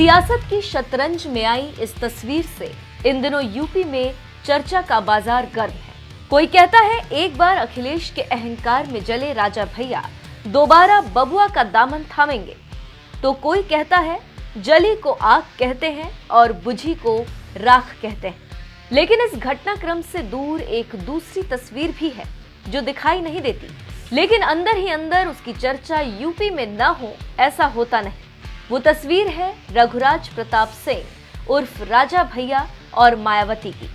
सियासत की शतरंज में आई इस तस्वीर से इन दिनों यूपी में चर्चा का बाजार गर्म है। कोई कहता है एक बार अखिलेश के अहंकार में जले राजा भैया दोबारा बबुआ का दामन थामेंगे, तो कोई कहता है जली को आग कहते हैं और बुझी को राख कहते हैं। लेकिन इस घटनाक्रम से दूर एक दूसरी तस्वीर भी है जो दिखाई नहीं देती, लेकिन अंदर ही अंदर उसकी चर्चा यूपी में न हो ऐसा होता नहीं। वो तस्वीर है रघुराज प्रताप सिंह उर्फ राजा भैया और मायावती की,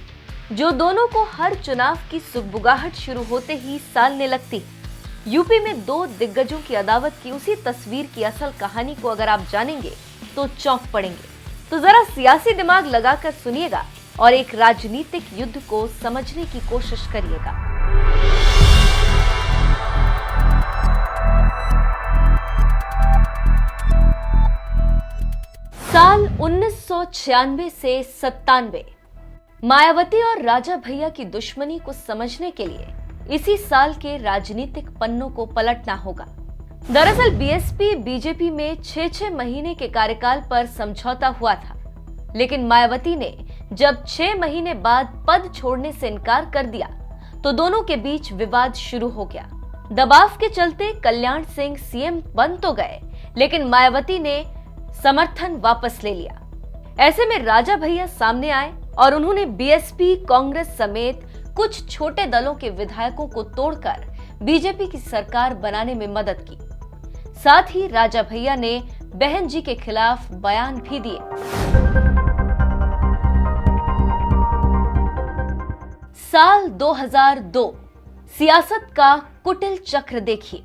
जो दोनों को हर चुनाव की सुगबुगाहट शुरू होते ही सालने लगती है। यूपी में दो दिग्गजों की अदावत की उसी तस्वीर की असल कहानी को अगर आप जानेंगे तो चौंक पड़ेंगे। तो जरा सियासी दिमाग लगाकर सुनिएगा और एक राजनीतिक युद्ध को समझने की कोशिश करिएगा। साल 1996 से 97 मायावती और राजा भैया की दुश्मनी को समझने के लिए इसी साल के राजनीतिक पन्नों को पलटना होगा। दरअसल बीएसपी बीजेपी में 6-6 महीने के कार्यकाल पर समझौता हुआ था, लेकिन मायावती ने जब 6 महीने बाद पद छोड़ने से इनकार कर दिया तो दोनों के बीच विवाद शुरू हो गया। दबाव के चलते कल्याण सिंह सीएम बन तो गए, लेकिन मायावती ने समर्थन वापस ले लिया। ऐसे में राजा भैया सामने आए और उन्होंने बीएसपी, कांग्रेस समेत कुछ छोटे दलों के विधायकों को तोड़कर बीजेपी की सरकार बनाने में मदद की। साथ ही राजा भैया ने बहन जी के खिलाफ बयान भी दिए। साल 2002 सियासत का कुटिल चक्र देखिए।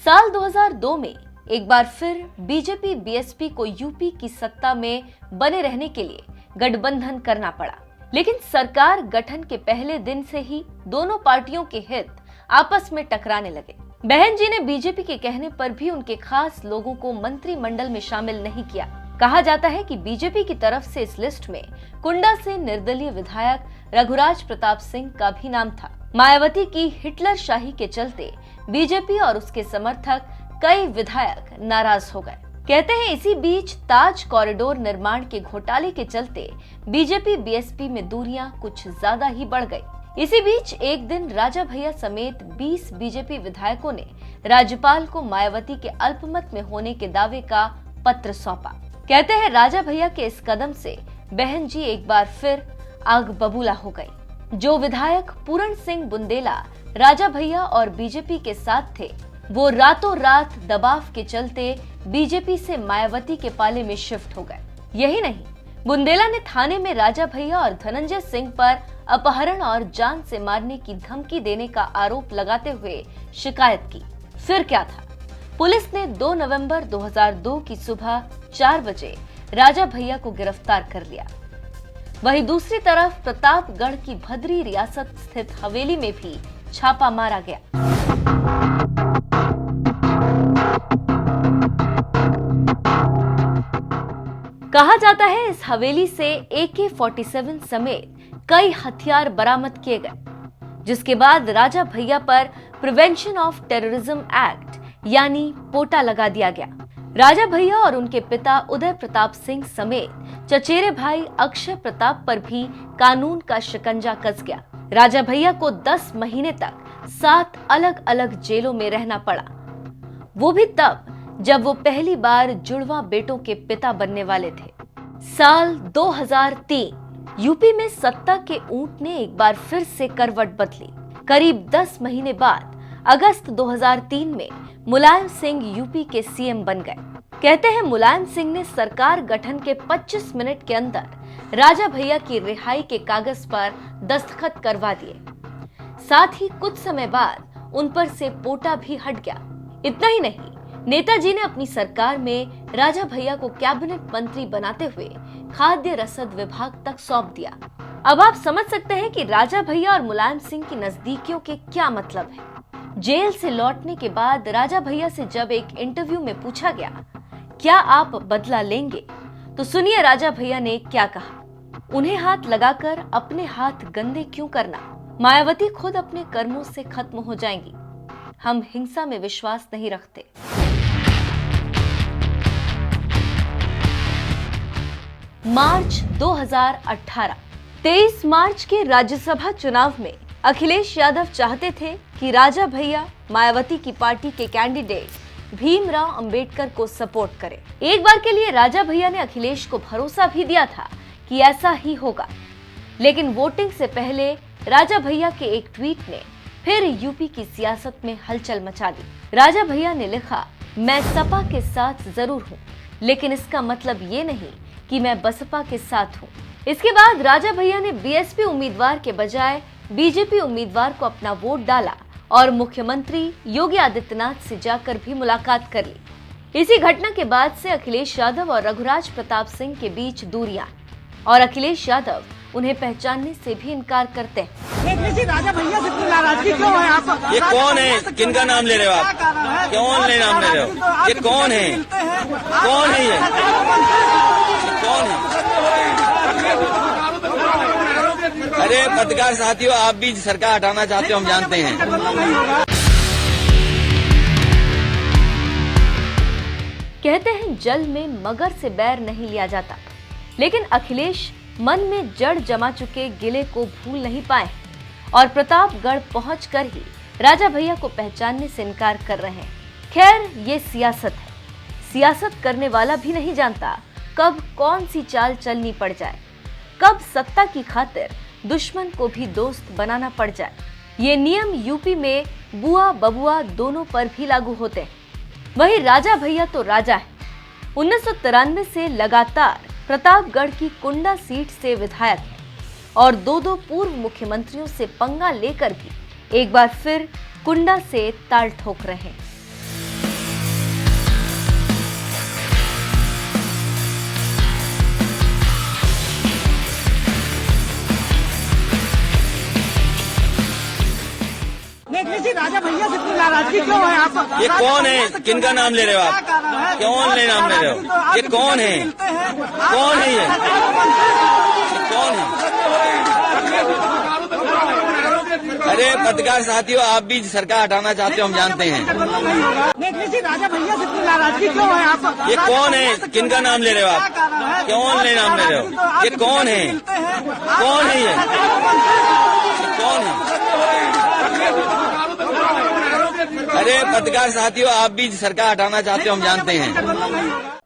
साल 2002 में एक बार फिर बीजेपी बीएसपी को यूपी की सत्ता में बने रहने के लिए गठबंधन करना पड़ा, लेकिन सरकार गठन के पहले दिन से ही दोनों पार्टियों के हित आपस में टकराने लगे। बहन जी ने बीजेपी के कहने पर भी उनके खास लोगों को मंत्रिमंडल में शामिल नहीं किया। कहा जाता है कि बीजेपी की तरफ से इस लिस्ट में कुंडा से निर्दलीय विधायक रघुराज प्रताप सिंह का भी नाम था। मायावती की हिटलर शाही के चलते बीजेपी और उसके समर्थक कई विधायक नाराज हो गए। कहते हैं इसी बीच ताज कॉरिडोर निर्माण के घोटाले के चलते बीजेपी बीएसपी में दूरियां कुछ ज्यादा ही बढ़ गई। इसी बीच एक दिन राजा भैया समेत 20 बीजेपी विधायकों ने राज्यपाल को मायावती के अल्पमत में होने के दावे का पत्र सौंपा। कहते हैं राजा भैया के इस कदम से बहन जी एक बार फिर आग बबूला हो गई। जो विधायक पूरण सिंह बुंदेला राजा भैया और बीजेपी के साथ थे, वो रातों रात दबाव के चलते बीजेपी से मायावती के पाले में शिफ्ट हो गए। यही नहीं, बुंदेला ने थाने में राजा भैया और धनंजय सिंह पर अपहरण और जान से मारने की धमकी देने का आरोप लगाते हुए शिकायत की। फिर क्या था, पुलिस ने 2 नवंबर 2002 की सुबह 4 बजे राजा भैया को गिरफ्तार कर लिया। वहीं दूसरी तरफ प्रतापगढ़ की भद्री रियासत स्थित हवेली में भी छापा मारा गया। कहा जाता है इस हवेली से AK-47 समेत कई हथियार बरामद किए गए, जिसके बाद राजा भैया पर प्रिवेंशन ऑफ टेररिज्म एक्ट यानी पोटा लगा दिया गया। राजा भैया और उनके पिता उदय प्रताप सिंह समेत चचेरे भाई अक्षय प्रताप पर भी कानून का शिकंजा कस गया। राजा भैया को 10 महीने तक 7 अलग अलग जेलों में रहना पड़ा, वो भी तब जब वो पहली बार जुड़वा बेटों के पिता बनने वाले थे। साल 2003 यूपी में सत्ता के ऊंट ने एक बार फिर से करवट बदली। करीब 10 महीने बाद अगस्त 2003 में मुलायम सिंह यूपी के सीएम बन गए। कहते हैं मुलायम सिंह ने सरकार गठन के 25 मिनट के अंदर राजा भैया की रिहाई के कागज पर दस्तखत करवा दिए। साथ ही कुछ समय बाद उन पर से पोटा भी हट गया। इतना ही नहीं, नेताजी ने अपनी सरकार में राजा भैया को कैबिनेट मंत्री बनाते हुए खाद्य रसद विभाग तक सौंप दिया। अब आप समझ सकते हैं कि राजा भैया और मुलायम सिंह की नजदीकियों के क्या मतलब है। जेल से लौटने के बाद राजा भैया से जब एक इंटरव्यू में पूछा गया, क्या आप बदला लेंगे, तो सुनिए राजा भैया ने क्या कहा। उन्हें हाथ लगाकर अपने हाथ गंदे क्यों करना, मायावती खुद अपने कर्मों से खत्म हो जाएंगी। हम हिंसा में विश्वास नहीं रखते। मार्च 2018। 23 मार्च के राज्यसभा चुनाव में अखिलेश यादव चाहते थे कि राजा भैया मायावती की पार्टी के कैंडिडेट भीमराव अंबेडकर को सपोर्ट करें। एक बार के लिए राजा भैया ने अखिलेश को भरोसा भी दिया था कि ऐसा ही होगा, लेकिन वोटिंग से पहले राजा भैया के एक ट्वीट ने फिर यूपी की सियासत में हलचल मचा दी। राजा भैया ने लिखा, मैं सपा के साथ जरूर हूँ, लेकिन इसका मतलब ये नहीं कि मैं बसपा के साथ हूँ। इसके बाद राजा भैया ने बीएसपी उम्मीदवार के बजाय बीजेपी उम्मीदवार को अपना वोट डाला और मुख्यमंत्री योगी आदित्यनाथ से जाकर भी मुलाकात कर ली। इसी घटना के बाद से अखिलेश यादव और रघुराज प्रताप सिंह के बीच दूरियां और अखिलेश यादव उन्हें पहचानने से भी इनकार करते हैं। राजा भैया से इतनी नाराजगी क्यों है आप? ये कौन है? किनका नाम ले रहे हो आप? कौन ले नाम ले रहे हो? ये कौन है? कौन है ये? कौन है? अरे पत्रकार साथियों, आप भी सरकार हटाना चाहते हो, हम जानते हैं। कहते हैं जल में मगर से बैर नहीं लिया जाता, लेकिन अखिलेश मन में जड़ जमा चुके गिले को भूल नहीं पाए और प्रतापगढ़ पहुंचकर ही राजा भैया को पहचानने से इनकार कर रहे हैं। खैर, ये सियासत है। सियासत करने वाला भी नहीं जानता कब कौन सी चाल चलनी पड़ जाए, कब सत्ता की खातिर दुश्मन को भी दोस्त बनाना पड़ जाए। ये नियम यूपी में बुआ बबुआ दोनों पर भी लागू होते हैं। वहीं राजा भैया तो राजा है। 1993 से लगातार प्रतापगढ़ की कुंडा सीट से विधायक है और दो पूर्व मुख्यमंत्रियों से पंगा लेकर भी एक बार फिर कुंडा से ताल ठोक रहे हैं। राजा भैया से इतनी नाराजगी क्यों है आप? ये कौन है? किनका नाम ले रहे हो आप? कौन ले नाम ले रहे हो? ये कौन है? कौन है ये? कौन है? अरे पत्रकार साथियों, आप भी सरकार हटाना चाहते हो, हम जानते हैं। राजा भैया से इतनी नाराजगी क्यों है आप? ये कौन है? किनका नाम ले रहे हो आप? कौन ले नाम ले रहे हो? ये कौन है? कौन है ये? कौन है? अरे पत्रकार साथियों, आप भी सरकार हटाना चाहते हो, हम जानते हैं।